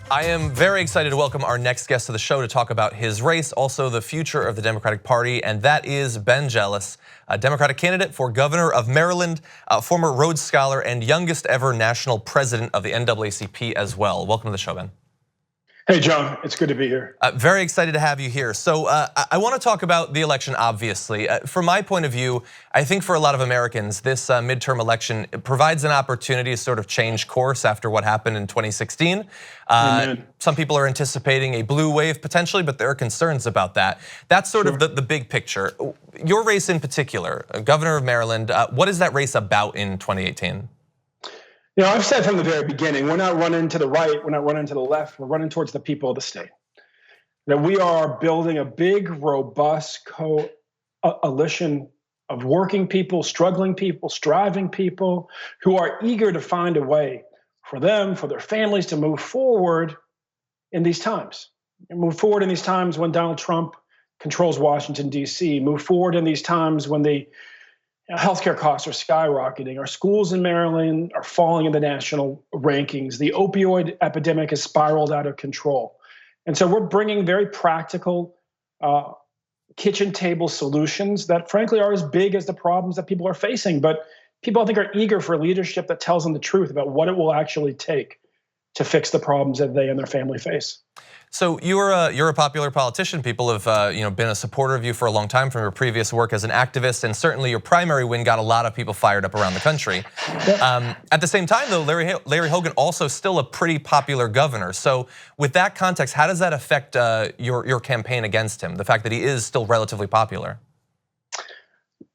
I am very excited to welcome our next guest to the show to talk about his race, also the future of the Democratic Party, and that is Ben Jealous, a Democratic candidate for governor of Maryland, a former Rhodes Scholar, and youngest ever national president of the NAACP as well. Welcome to the show, Ben. Hey, John, it's good to be here. Very excited to have you here. So I want to talk about the election, obviously. From my point of view, I think for a lot of Americans, this midterm election provides an opportunity to sort of change course after what happened in 2016. Some people are anticipating a blue wave potentially, but there are concerns about that. That's sort of the big picture. Your race in particular, governor of Maryland, what is that race about in 2018? You know, I've said from the very beginning, we're not running to the right, we're not running to the left, we're running towards the people of the state. That we are building a big, robust coalition of working people, struggling people, striving people who are eager to find a way for them, for their families to move forward in these times. And move forward in these times when Donald Trump controls Washington, D.C., move forward in these times when the healthcare costs are skyrocketing. Our schools in Maryland are falling in the national rankings. The opioid epidemic has spiraled out of control. And so we're bringing very practical kitchen table solutions that frankly are as big as the problems that people are facing. But people, I think, are eager for leadership that tells them the truth about what it will actually take to fix the problems that they and their family face. So you're a popular politician. People have been a supporter of you for a long time from your previous work as an activist, and certainly your primary win got a lot of people fired up around the country. At the same time, though, Larry Hogan also still a pretty popular governor. So with that context, how does that affect your campaign against him? The fact that he is still relatively popular.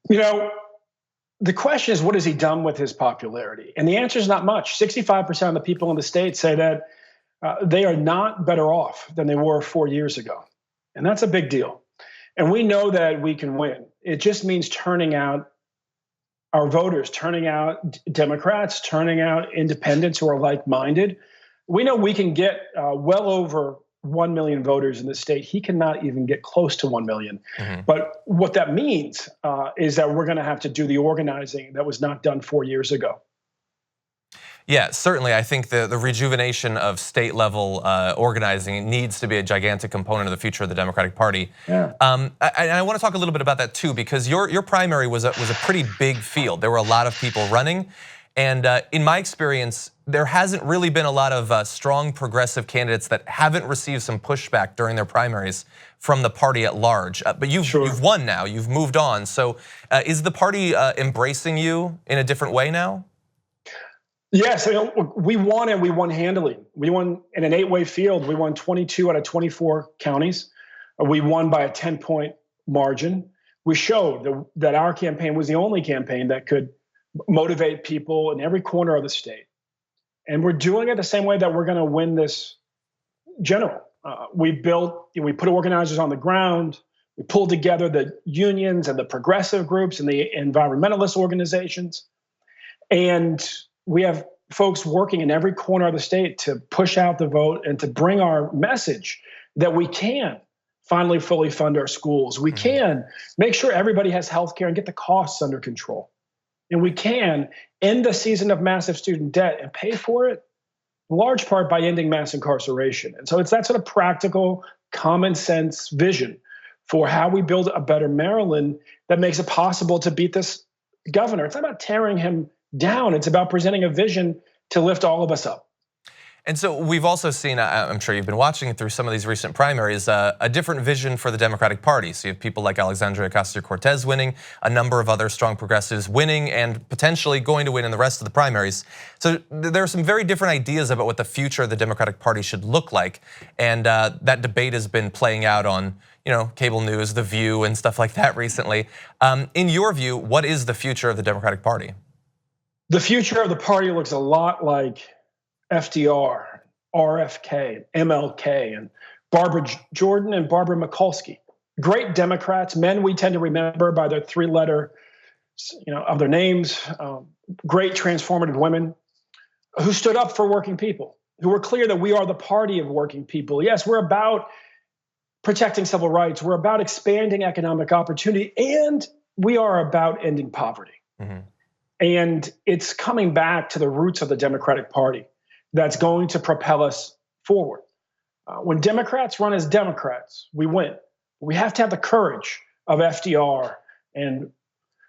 You know, the question is, what has he done with his popularity? And the answer is not much. 65% of the people in the state say that they are not better off than they were 4 years ago. And that's a big deal. And we know that we can win. It just means turning out our voters, turning out Democrats, turning out independents who are like-minded. We know we can get well over 1 million voters in the state. He cannot even get close to 1 million. But what that means is that we're going to have to do the organizing that was not done 4 years ago. Yeah, certainly. I think the rejuvenation of state level organizing needs to be a gigantic component of the future of the Democratic Party. Yeah. I want to talk a little bit about that too, because your primary was a pretty big field. There were a lot of people running, and in my experience, there hasn't really been a lot of strong progressive candidates that haven't received some pushback during their primaries from the party at large. But you've won now. You've moved on. So is the party embracing you in a different way now? Yes, we won, and we won handily. We won in an 8-way field. We won 22 out of 24 counties. We won by a 10-point margin. We showed that our campaign was the only campaign that could motivate people in every corner of the state. And we're doing it the same way that we're going to win this general. We put organizers on the ground. We pulled together the unions and the progressive groups and the environmentalist organizations. And we have folks working in every corner of the state to push out the vote and to bring our message that we can finally fully fund our schools. We can make sure everybody has health care and get the costs under control. And we can end the season of massive student debt and pay for it in large part by ending mass incarceration. And so it's that sort of practical, common sense vision for how we build a better Maryland that makes it possible to beat this governor. It's not about tearing him down. It's about presenting a vision to lift all of us up. And so we've also seen, I'm sure you've been watching through some of these recent primaries, a different vision for the Democratic Party. So you have people like Alexandria Ocasio-Cortez winning, a number of other strong progressives winning, and potentially going to win in the rest of the primaries. So there are some very different ideas about what the future of the Democratic Party should look like. And that debate has been playing out on cable news, The View, and stuff like that recently. In your view, what is the future of the Democratic Party? The future of the party looks a lot like FDR, RFK, MLK, and Barbara Jordan and Barbara Mikulski. Great Democrats, men we tend to remember by their 3-letter, of their names. Great transformative women who stood up for working people, who were clear that we are the party of working people. Yes, we're about protecting civil rights. We're about expanding economic opportunity, and we are about ending poverty. And it's coming back to the roots of the Democratic Party that's going to propel us forward. When Democrats run as Democrats, we win. We have to have the courage of FDR and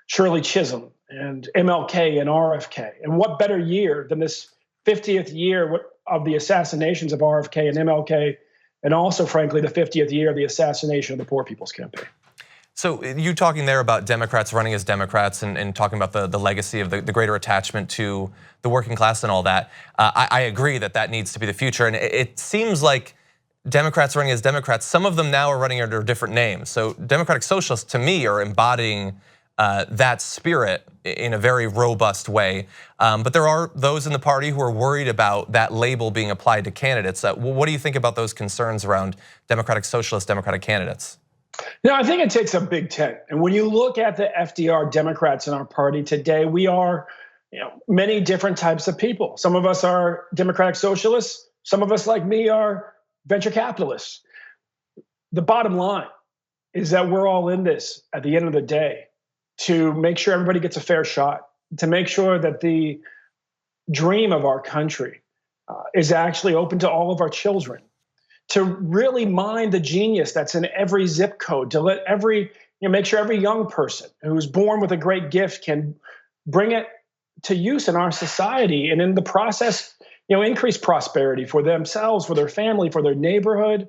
Shirley Chisholm and MLK and RFK. And what better year than this 50th year of the assassinations of RFK and MLK, and also, frankly, the 50th year of the assassination of the Poor People's Campaign. So you talking there about Democrats running as Democrats and talking about the legacy of the greater attachment to the working class and all that. I agree that needs to be the future. And it seems like Democrats running as Democrats, some of them now are running under different names. So Democratic Socialists, to me, are embodying that spirit in a very robust way. But there are those in the party who are worried about that label being applied to candidates. What do you think about those concerns around Democratic Socialist, Democratic candidates? No, I think it takes a big tent. And when you look at the FDR Democrats in our party today, we are many different types of people. Some of us are Democratic Socialists. Some of us, like me, are venture capitalists. The bottom line is that we're all in this at the end of the day to make sure everybody gets a fair shot, to make sure that the dream of our country is actually open to all of our children, to really mine the genius that's in every zip code, to let make sure every young person who's born with a great gift can bring it to use in our society, and in the process, increase prosperity for themselves, for their family, for their neighborhood,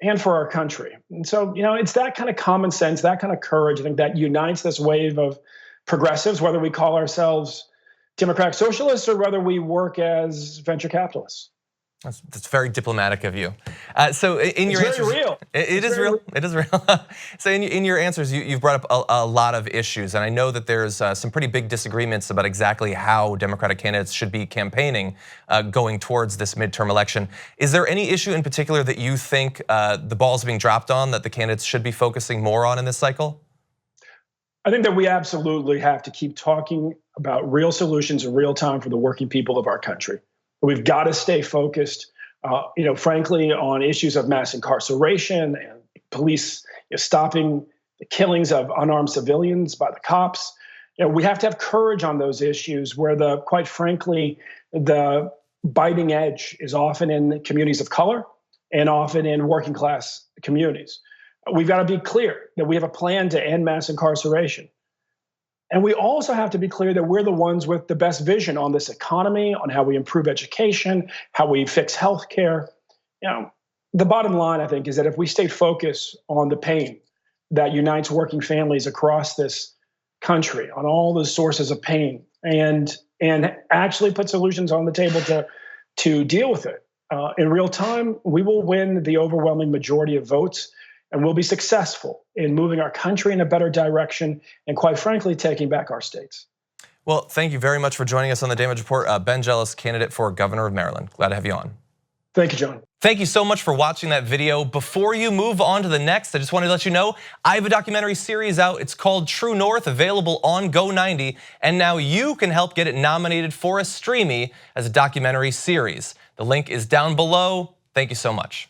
and for our country. And so, it's that kind of common sense, that kind of courage, I think, that unites this wave of progressives, whether we call ourselves Democratic Socialists or whether we work as venture capitalists. That's very diplomatic of you. So in your answers, real. It is real. It is real. So in your answers, you've brought up a lot of issues, and I know that there's some pretty big disagreements about exactly how Democratic candidates should be campaigning going towards this midterm election. Is there any issue in particular that you think the ball's being dropped on, that the candidates should be focusing more on in this cycle? I think that we absolutely have to keep talking about real solutions in real time for the working people of our country. We've got to stay focused, frankly, on issues of mass incarceration and police stopping the killings of unarmed civilians by the cops. We have to have courage on those issues where quite frankly, the biting edge is often in communities of color and often in working class communities. We've got to be clear that we have a plan to end mass incarceration. And we also have to be clear that we're the ones with the best vision on this economy, on how we improve education, how we fix healthcare. The bottom line, I think, is that if we stay focused on the pain that unites working families across this country, on all the sources of pain, and actually put solutions on the table to deal with it in real time, we will win the overwhelming majority of votes. And we'll be successful in moving our country in a better direction and, quite frankly, taking back our states. Well, thank you very much for joining us on the Damage Report. Ben Jealous, candidate for governor of Maryland. Glad to have you on. Thank you, John. Thank you so much for watching that video. Before you move on to the next, I just wanted to let you know I have a documentary series out. It's called True North, available on Go90. And now you can help get it nominated for a Streamy as a documentary series. The link is down below. Thank you so much.